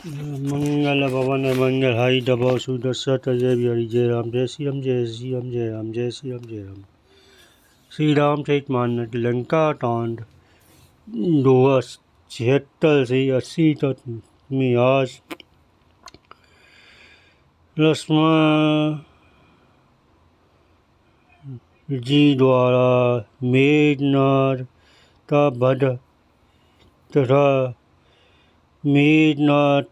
मंगल भवन मंगल हाई दबाव सुदर्शत जय बिहारी जय राम जय श्री राम जय श्री राम जय राम जय श्री राम जय राम। श्री राम चरित मानस लंका कांड 276 से 80 तक में आज लक्ष्मण जी द्वारा मेघनाद का वध तथा मेघनाद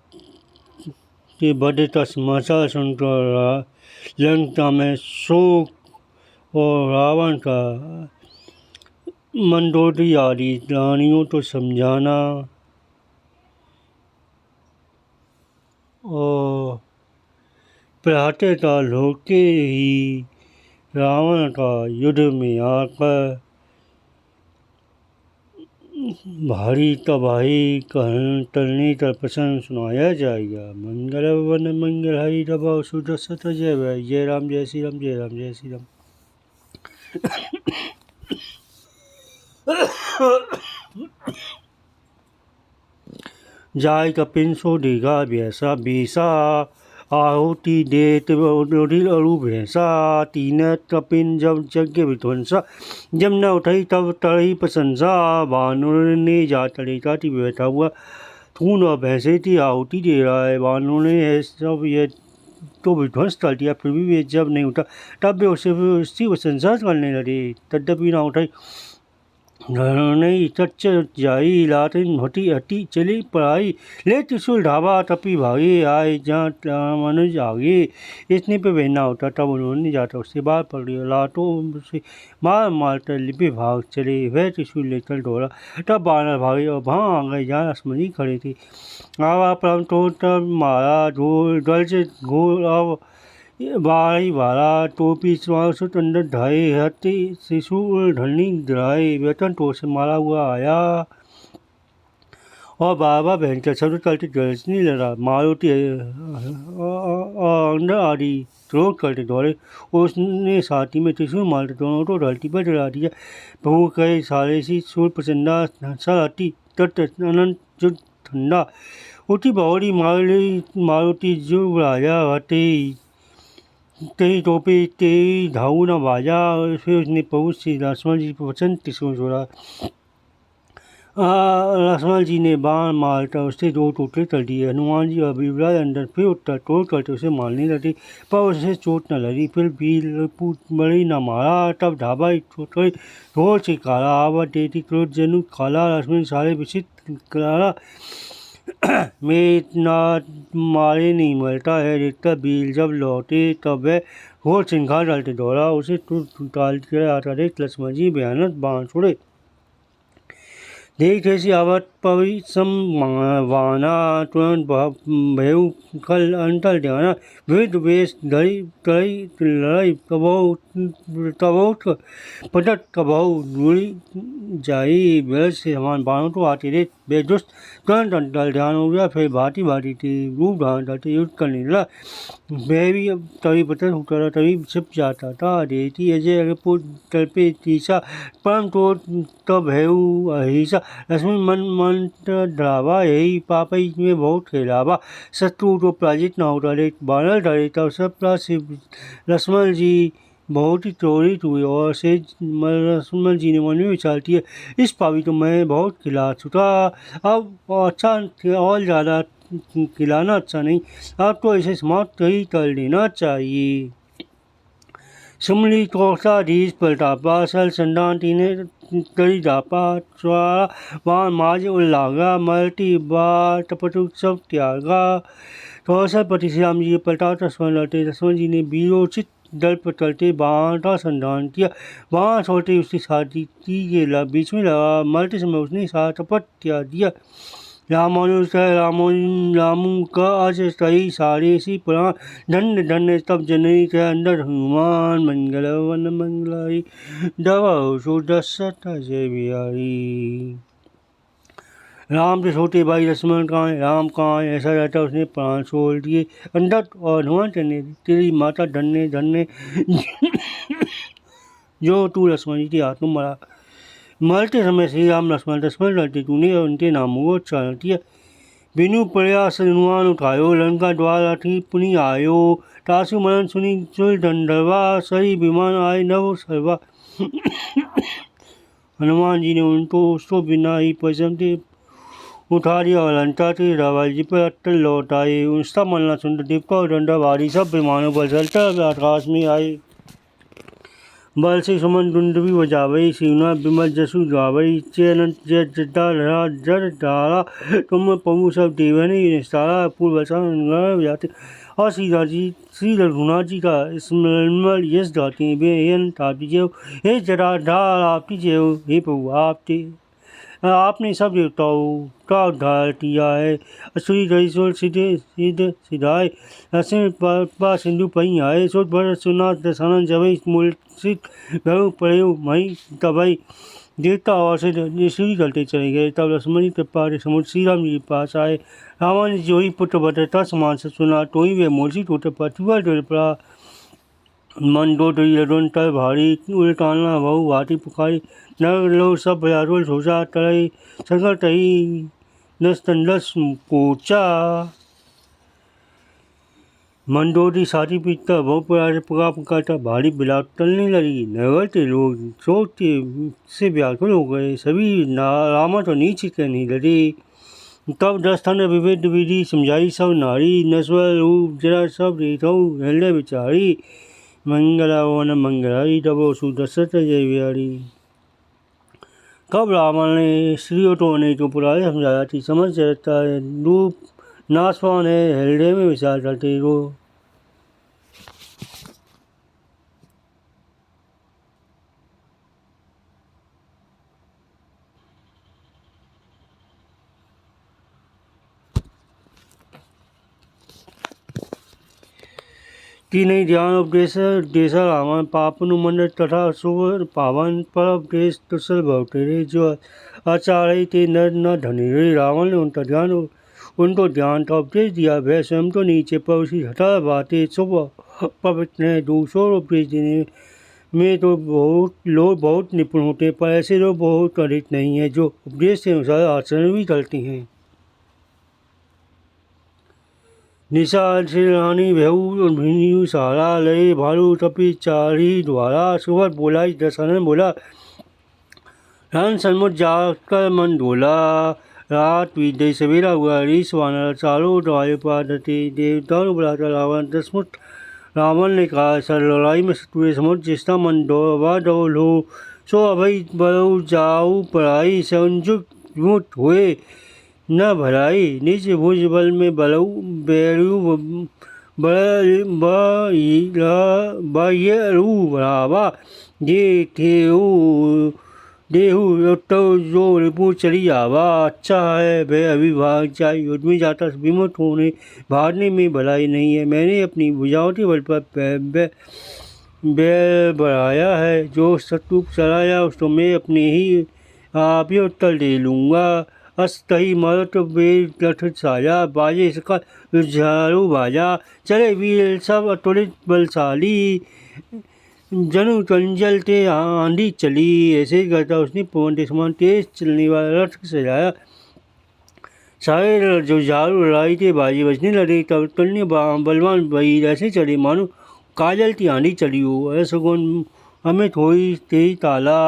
के वध का समाचार सुनकर लंका में शोक और रावण का मंदोदरी आदि रानियों को समझाना और प्रातःकाल होते ही रावण का युद्ध में आकर भारी तबाही करने का प्रसंग सुनाया जाएगा। मंगल भवन मंगल हरि दबाव सुदर्शत जय राम जय श्री राम जय राम जय श्री राम। जाय कपिन सो देगा भैंसा बेसा आहुति देत अरु भैंसा तीन कपिन जब यज्ञ विध्वंसा जब न उठाई तब तड़ी प्रशंसा बानर ने जा तड़े काटी बैठा हुआ थून और भैंसे की आहुति दे रहा है। बानरों ने सब ये तो विध्वंस कर दिया, फिर भी वे जब नहीं उठा तब वे उसकी प्रशंसा करने लगे। तद्यपि ना उठाई नहीं चच जाई लातिन हटी हटी चली पढ़ाई ले त्रिशूल ढाबा तपी भागे आए जहाँ मनुज आगे इसने पे बहना होता तब उन्होंने जाता उससे बाहर पड़ गया लातों से मार मारकर लिपे भाग चले। वह त्रिशूल लेकर दौड़ा तब बानर भागे और वहाँ आ गए जहाँ लक्ष्मण जी खड़े थे। आवा परम तो तब मारा ढोल दल से घोल अब बारी बारा टोपी सुत अंदर ढाए हत्ती शिशु ढलनी ढाए वेतन तो से मारा हुआ आया और बाबा बहन का शब्द करते गरजने लगा। मारुति अंदर आदि क्रोध करते दौड़े उसने साथी में त्रिशूल मारते दोनों तो ढलती पर चढ़ा दिया। बहु कहे सारे सी सूर प्रचंडा साथी तट अनंत जो ठंडा उठी बावड़ी मारुति जो राजा हते तेरी टोपी तेरी धाऊ न बाजा। फिर उसने पहुँच से लक्ष्मण जी पर वचन त्रिशूल छोड़ा। लक्ष्मण जी ने बाण मारकर उससे दो टोटे कर दिए। हनुमान जी और विवराज अंदर फिर उत्तर तोड़ करके उसे मारने लगे पर उसे चोट न लगी। फिर भी बड़ी न मारा तब ढाबा छोटे ढोल से काला आवा देती क्रोध जनु खाला। लक्ष्मण सारे विचित्र करारा मेघनाद मारे नहीं मरता है देखता बील जब लौटे तब वह घोर सिंघार डालते दौड़ा उसे टाल आता देख लक्ष्मण जी भयानक बाण छोड़े। देख ऐसी आवत पवि सम वाना तुरंत भयु कल अंतर ध्याना विविध वेश धरी तड़ी लड़ाई तबौत पटक कबहु दूरी जाई। बेल से समान बाणों तो आते रे बेदुष्ट तुरंत अंतर ध्यान हो गया। फिर भांति भांति थी रूप धारण करते युद्ध करने लगा। वह भी तभी पतन होता था तभी छिप जाता था। देती अजय अगपुर तलपे तीसा परम तो तब है अहिसा लक्ष्मण मन मंत्र ढावा यही पापई में बहुत खेलावा शत्रु तो पराजित न होता रे बानर डरे तब सब लक्ष्मण जी बहुत ही त्वरित हुए और से लक्ष्मण जी ने मन में विचार किया इस पावी तो मैं बहुत खिला चुका अब अच्छा और ज़्यादा खिलाना अच्छा नहीं, अब तो इसे समाप्त ही कर देना चाहिए। सुमली कोषाधीश प्रतापा सल संदान तीने तरी दापा स्वारा वान माज उल्लागा मल्टी बार टपटु सब त्यागा। कौशल पति श्री राम जी प्रताप लक्ष्मण लड़ते लक्ष्मण जी ने वीरोचित दल पर चलते बाण का संधान किया। बाण छोड़ते उसकी साथी के बीच में लगा मरते समय उसने साथ टपट त्याग दिया। रामू का आज सही सारे सी पुराण धन्य धन्य तब जननी के अंदर हनुमान मंगल वन मंगलाई दवा सुदर्शत जय बिहारी। राम से छोटे भाई लक्ष्मण कहाँ है राम कहाँ है ऐसा रहता उसने प्राण छोड़ दिए अंदर और हनुमान चलने तेरी माता धन्य धन्य जो तू लक्ष्मण जी के हाथ में मरा। मरते समय श्री राम लक्ष्मण लड़ते तूने उनके नामों को उच्चारण किया। बिनु प्रयास हनुमान उठायो, लंका द्वार अति पुनि आयो। तासु मनन सुनि चुल गंधर्वा, सही विमान आए नव सर्वा। हनुमान जी ने उनको उसको बिना ही पैसे उठा लिया और लंका के रावल जी पर अटल लौट आए। उसका मलना सुंदर देवता और डंडा भारी सब विमानों पर चलता आकाश में आए। बल से सुमन दुंदुभी बजावई, सीना विमल जसु गावई। चैन जय जटा रहा जर धारा, तुम पहु सब देवने निस्तारा। पूर्व जाते और श्री रघुनाथ जी का स्मरण यश गाते बेहन तापी जय। हे जटाधार आपकी जय, हे प्रभु आपने सब देवताओं का उद्धार किया है। असुरी रईसोर सिद्ध सिधाए, लक्ष्मण सिंधु पही आए। सोच भर सुना दशानन जबई, मूर्छित भय पड़े मई तबई। देवता और से श्री करते चले गए। तब लक्ष्मण जी कृपा समुद्र श्री राम जी के पास आए। रावण ने जो ही पुत्र बटता समान से सुना, तो ही वे मूर्छित होते पृथ्वी डर पड़ा। मन दो लडोंतर भारी, उलटाना बहु भाटी पुकारी। नर लो सब बयारोल सोचा, तरई संकर तही नस तंडस कोचा। मंदोदी साथी पीटता बहु पुका पुकारता, भारी बिलाट टलने लगी। नगर के लोग सोचते से व्याकुल हो गए, सभी रामा तो नीचे के नहीं लगे। तब 10 थन विविध विधि समझाई सब नारी, नस्वर रूप जरा सब रेतौ हृदय विचारी। मंगला वन मंगलाई, तबो सुदशरथ जय बिहारी। तब रावण ने स्त्रियों तो नहीं तो पुराने समझाया थी, समझ रहता है रूप नाशवान है, हृदय में विचार करते हो। तीन ध्यान उपदेश देशा रावण पापनु मंड तथा सुवर पावन पर उपदेश तुसल भवते जो आचार्य ते नर न धनी रे। रावण ने उनका ध्यान उनको ध्यान का उपदेश दिया। वह स्वयं तो नीचे पर उसी हटा बातें शुभ पवित्र है। दूसरों उपदेश देने में तो लोग बहुत निपुण होते, पर ऐसे लोग बहुत अधिक नहीं है जो उपदेश के अनुसार आचरण भी करते हैं। निशा से रानी भेऊ सहारा, लय भालू तपी चारी द्वारा। सुबह बोला दशरथ बोला, रण सन्मुख जाकर मन डोला। रात बीत सवेरा हुआ, ऋष वानर चारों द्वारे पादते। देवताओं बुलाता रावण दसमुख। रावण ने कहा, सर लड़ाई में शत्रु समुद्र जिसका मन डोल हो, सो अभय बरऊ जाऊ पढ़ाई। संयुक्त मुक्त हुए न भराई, निज भुज बल में बलऊ बैरू बयरू बढ़ावा। देहु तो जो रिपु चली आवा। अच्छा है वह अभिभाग जाए, युद्ध में जाता विमुक्त होने भागने में भलाई नहीं है। मैंने अपनी भुजाओं के बल पर बैर बढ़ाया है, जो शत्रु चलाया उसको मैं अपने ही आप ही उत्तर दे लूँगा। अस्तही मरत बेर लठ साजा, बाजे इसका झाड़ू बाजा। चले वीर सब अतुलित बलशाली, जनु चंचल ते आंधी चली। ऐसे ही करता उसने पवन के समान तेज चलने वाला रथ सजाया। सारे जो झाड़ू लड़ाई के बाजी बजने लगे। तब तन्य बलवान वही ऐसे चले मानो काजल की आंधी चली हो। ऐसगुन अमित होई तेई ताला,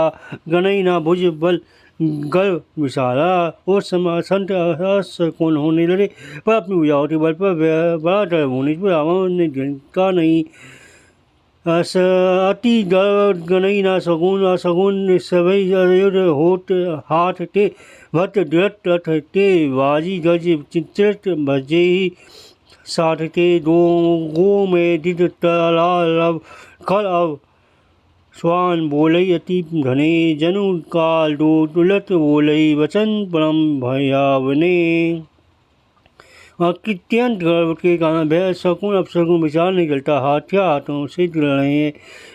गणई ना भुज बल गर्व विशाला। और संत असकुन होने लगे, पर अपनी भुजाओं के बल पर बड़ा डर होने पर रावण ने जिनका नहीं। अति गर्व गणई ना सगुन, असगुन सभई होत हाथ ते। भट्ट दृढ़ रथ ते बाजी गज चित्रित भजे ही साथ ते। गो में दिद तला खल अब स्वान बोलई अति घने। जनु काल दो तुलत बोलई वचन परम भयावने। अत्यंत गर्व के कारण वह शकुन अपशकुन विचार नहीं करता। हाथिया हाथों से जुड़ रहे हैं,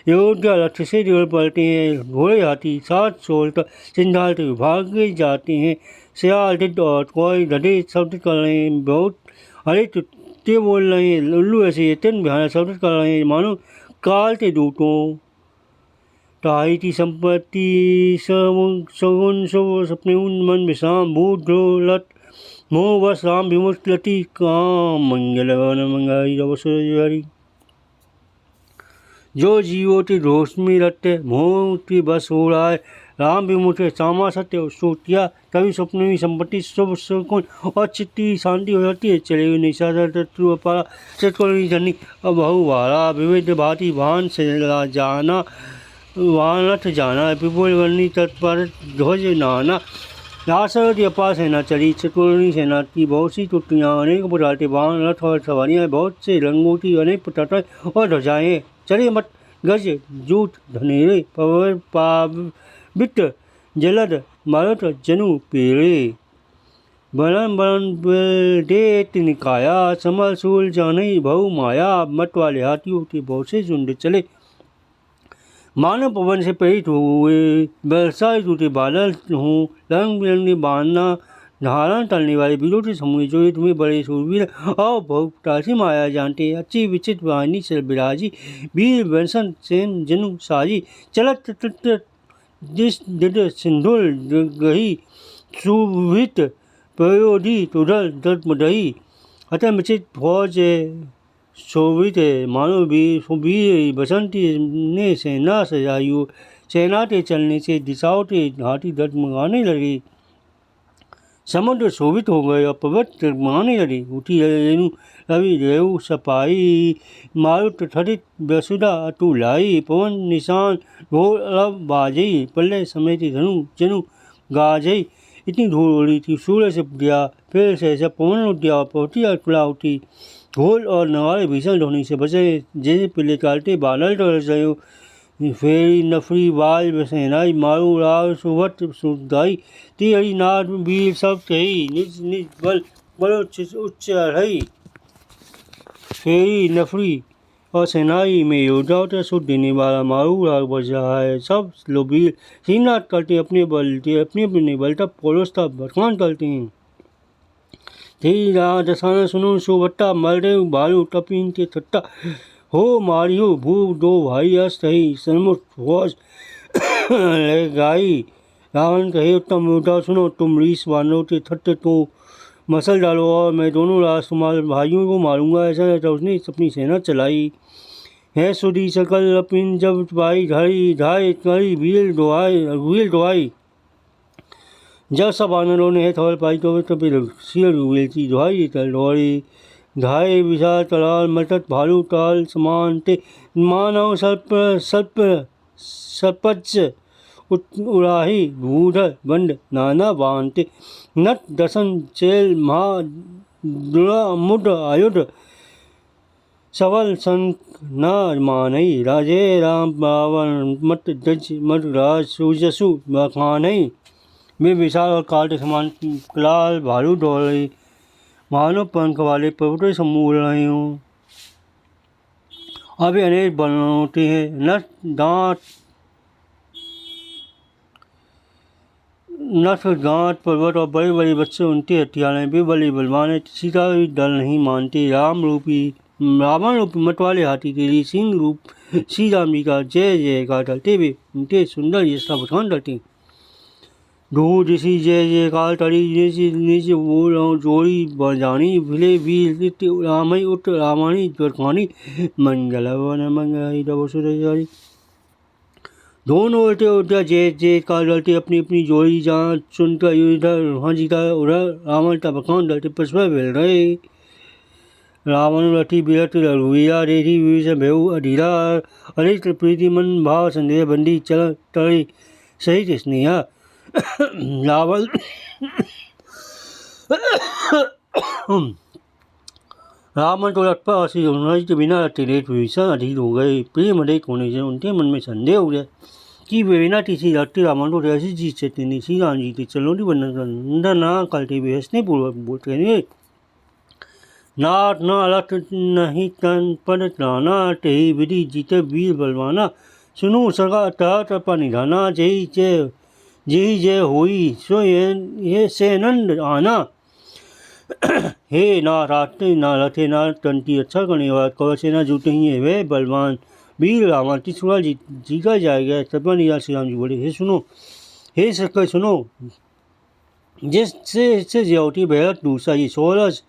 योद्धा रथ से जुड़ पड़ते हैं। घोड़े हाथी साथ छोड़कर सिंधालते भाग जाते हैं। सियाल टिड्ड और कोई गधे शब्द कर रहे हैं। बहुत अरे तुत्ते बोल रहे हैं। उल्लू ऐसे अत्यंत भयानक शब्द कर रहे हैं, मानो काल के दूतों। ताई की संपत्ति सगुन शुभ सपने मन विषाम भूत लट मोह बस राम विमुक्ति काम मंगल वन मंगाई रवसुरी। जो जीवो की रोश में रटे मोह की बस हो रहा है राम विमुख सामा सत्य सोटिया तभी स्वप्न में संपत्ति शुभ सुकून और चित्ती शांति हो जाती है। चले हुए निशा पारा सतकोणी जनी अब बहुवारा विविध भांति भान से जाना वानथ जाना विपुल वर्णी तत्पर ध्वज नाना। रासरथ अपार सेना चली चतुर्णी सेना की बहुत सी टुकड़ियाँ अनेक प्रकार के वाहन रथ और सवारियाँ बहुत से रंगों की अनेक प्रकार और ध्वजाएँ चले मत गज जूट धनेरे पवर पावित जलद मारुत जनु पेड़े बलन बलन देत निकाया समल सूल जाने बहु माया मत वाले हाथियों के बहुत से झुंड चले मानव पवन से प्रेरित हुए बरसाए टूटे बादल हूँ रंग बिरंगे बांधना धारण तलने वाले वीरों के समूह जो तुम्हें बड़े सूरवीर और बहुतासी माया जानते अच्छी विचित वाहिनी से विराजी वीर वंशन सेन जनु साजी चलत जिस दिद सिंधुल गही सुभित प्रयोधी तुरल दही अतः मिचित फौज शोभित मानो वीर बसंती ने सेना सजायु सेना के चलने से दिशाओं के घाटी डगमगाने लगी समुद्र शोभित हो गए और पर्वत डगमगाने लगे उठी रेणु रवि रेऊ सपाई मारुत ठरित वसुधा अतुलाई पवन निशान ढोल अरब बाजई पल्ले समेत धनु जनु गाजई इतनी धूल उड़ी थी सूर्य से दिया फिर से ऐसा पवन उठ गया पहुँची अटला उठी ढोल और नगाड़े भीषण ध्वनि से बचे जैसे पिले कालते बादल टल फेरी नफरी बाल सेनाई मारू राव सुभट सुदाई तिहरी नाद वीर सब कही निज निज बल बलो उच्च रही फेरी नफरी और सेनाई में योद्धाओं का सुध देने वाला मारू राग बज रहा है। सब लोग वीर सीनाथ करते अपने बल तब पोलोस तब भटकान करते हैं। धीरा दसाना सुनो सुभट्टा मरदेव भालू टपीन के थट्टा हो मारियो भू दो भाई अस्त ही सन्मुख फौज गाई रावण कहे उत्तम योद्धा सुनो तुम रीस वानरों के थट्टे तो मसल डालो और मैं दोनों राजकुमार भाइयों को मारूंगा। ऐसा रहता उसने अपनी सेना चलाई है सुधी सकल अपिन जब भाई ढाई ढाई करी वीर दुआई जब सब वानरों ने थवल पाई तो सिर वेलची दुहाई तल दौड़ी घाय विशाल तलाल मटत भालू ताल समान ते मानव सर्पच उड़ाही भूधर बंड नाना बांते नट दसन चेल महा मुड आयुध सवल संत न मानई राजे राम बावन मत दज मत राज सुजसु बखानई वे विशाल और काल के समान लाल भालू दौड़ रही मानो पंख वाले पर्वतों समूह उड़ रहे हों। अभी अनेक बल होते हैं नथ गांठ पर्वत और बड़े बड़े बच्चे उनके हथियार हैं। वे बड़े बलवान है किसी का भी डर नहीं मानते। रावण रूपी मत वाले हाथी के लिए सिंह रूप श्री राम जी का जय जयकार डलते हुए उनके सुंदर यशा बखान डलते ढूंढ ऋषि जय जयकार तड़ी नीचे बोल रहा हूँ जोड़ी बरजानी भिले वीर रामई उठ रामानी जरखानी मंगल वन मंगई रवसुरी दोनों उल्टे उल्टा जय जयकार डलते अपनी अपनी जोड़ी जहाँ सुनकर इधर वहाँ जीता उधर रावण का बखान डलते पुष्प भेल रहे रावण रथी बिरत रघुवीरा रेठी वीर से भेऊ अधीरा अरिष्ट प्रीति मन भाव संदेह बंदी चल तड़ी सहित स्नेहा रावण रावण तो रथ पर हंसी के बिना रथ भीषण अधीर हो गए। प्रेम अधिक होने से उनके मन में संदेह हो गया कि वे बिना किसी रखते रावण को ऐसी चीज से नहीं श्री राम जी के चलोटी वर्णन ना करते हुए हंसने पूर्वक बोलते हैं नाथ न रथ नहीं तन पद त्राना तेही विधि जीते वीर बलवाना सुनो सगा तपा निधाना जय जय होई सो ये से नंद आना हे ना राते ना रथे ना तंती अच्छा करने वाला कवच से ना जूते ही है वे बलवान वीर रावण तीसरा जीता जाएगा। तपा निरा श्री राम जी बोले हे सुनो हे सकर सुनो जिससे इससे ज्योति भैरत दूसरी सोरस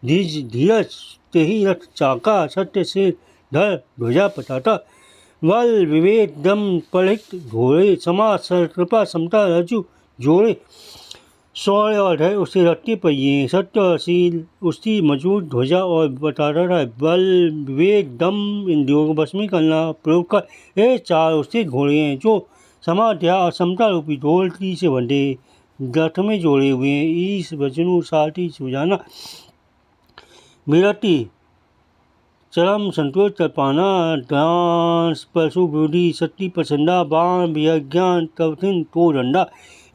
धीरज तेहि रथ चाका सत्य से धर ध्वजा पताका बल विवेक दम पलित घोड़े समाज कृपा समता रजु जोड़े शौर्य और है उसके रत्ती पहिए सत्य और शील उसकी मजबूत ध्वजा और बताता है बल विवेक दम इंद्रियों को भस्मी करना प्रयोग कर ये चार उसके घोड़े हैं जो समाध्या और समता रूपी ढोलकी से बंधे गठ में जोड़े हुए हैं ईश वजनु साथी सुजाना विरति चरम संतोष कर पाना डांस पशु बुद्धि शक्ति पसंदा बाण विज्ञान तवथिन तो डंडा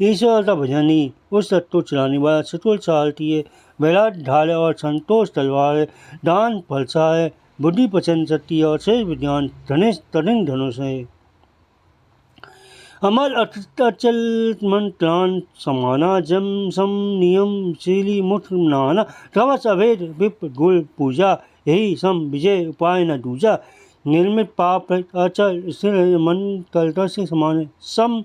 ईश्वर का भजनी उस तत्व चलाने वाला सतुल सारथी है विराट ढाल और संतोष तलवार है दान फलसा है बुद्धि पसंद शक्ति और शेष विज्ञान धनुष तरिंग धनुष है अमर अचल मन प्राण समाना जम सम नियम शीली मुठ नाना कवच अभेद विप गुल पूजा यही सम विजय उपाय न दूजा निर्मित पाप अचल स्थिर मन कलता से समान है सम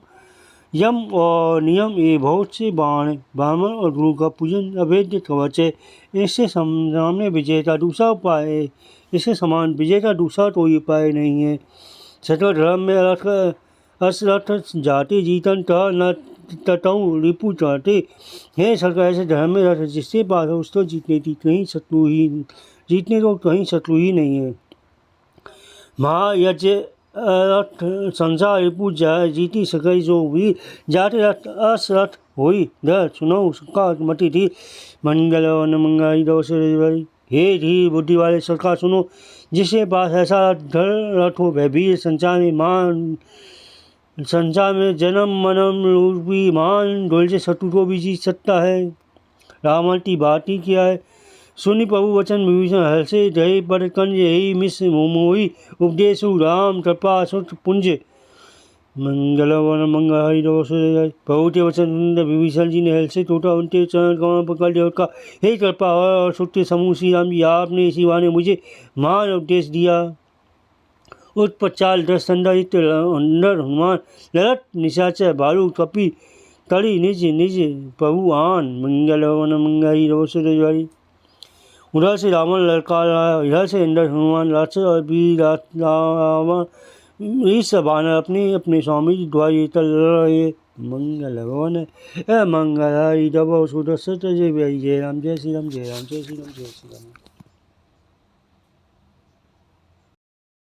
यम और नियम ये बहुत से बाण ब्राह्मण और गुरु का पूजन अभेद्य कवच है इससे सामने विजेता दूसरा उपाय है इससे समान विजेता दूसरा कोई उपाय नहीं है सतव धर्म में असरथ जाति जीतन त न तटऊ रिपु चाहते हे सरकार ऐसे धर्म में रथ जिससे पास है उसको जीतने की कहीं शत्रु ही जीतने को कहीं शत्रु ही नहीं है महायज्ञ रथ संसार रिपु जाय जीती सकई जो हुई जाते रथ असरथ होई धर सुनो सुखा मती थी मंगल वन मंगाई दोष हे धीर बुद्धि वाले सरकार सुनो जिसके पास ऐसा रथ हो भयभीर संसार में मान संसार में जन्म मनम रूपी मान ढोल से शत्रु को भी जीत सकता है रावण की बात ही क्या है सुनि प्रभु वचन विभीषण हर्ष जय पर कंज यही मिस मोमोही उपदेशु राम कृपा सुत पुंज मंगल वन मंगल हरि दोष प्रभु के वचन विभीषण जी ने हर्ष टूटा उनके चरण कमल पकड़ लिया उसका हे कृपा और सुत्य समूह श्री राम जी आपने इसी बहाने मुझे महान उपदेश दिया उत्पचाल दस संदरित अंदर हनुमान ललट निशाचर भालू कपी तड़ी निज निज प्रभु आन मंगल वन मंगल रोष रजवारी उधर से रावण लड़का रहा इधर से इंद्र हनुमान राक्षस और वीर रावण इस बानर अपने अपने स्वामी जी द्वारा ये तल रहे मंगल भवन है मंगल हरि दबो सुदर्शन जय जय राम जय श्री राम जय राम जय श्री राम जय श्री राम।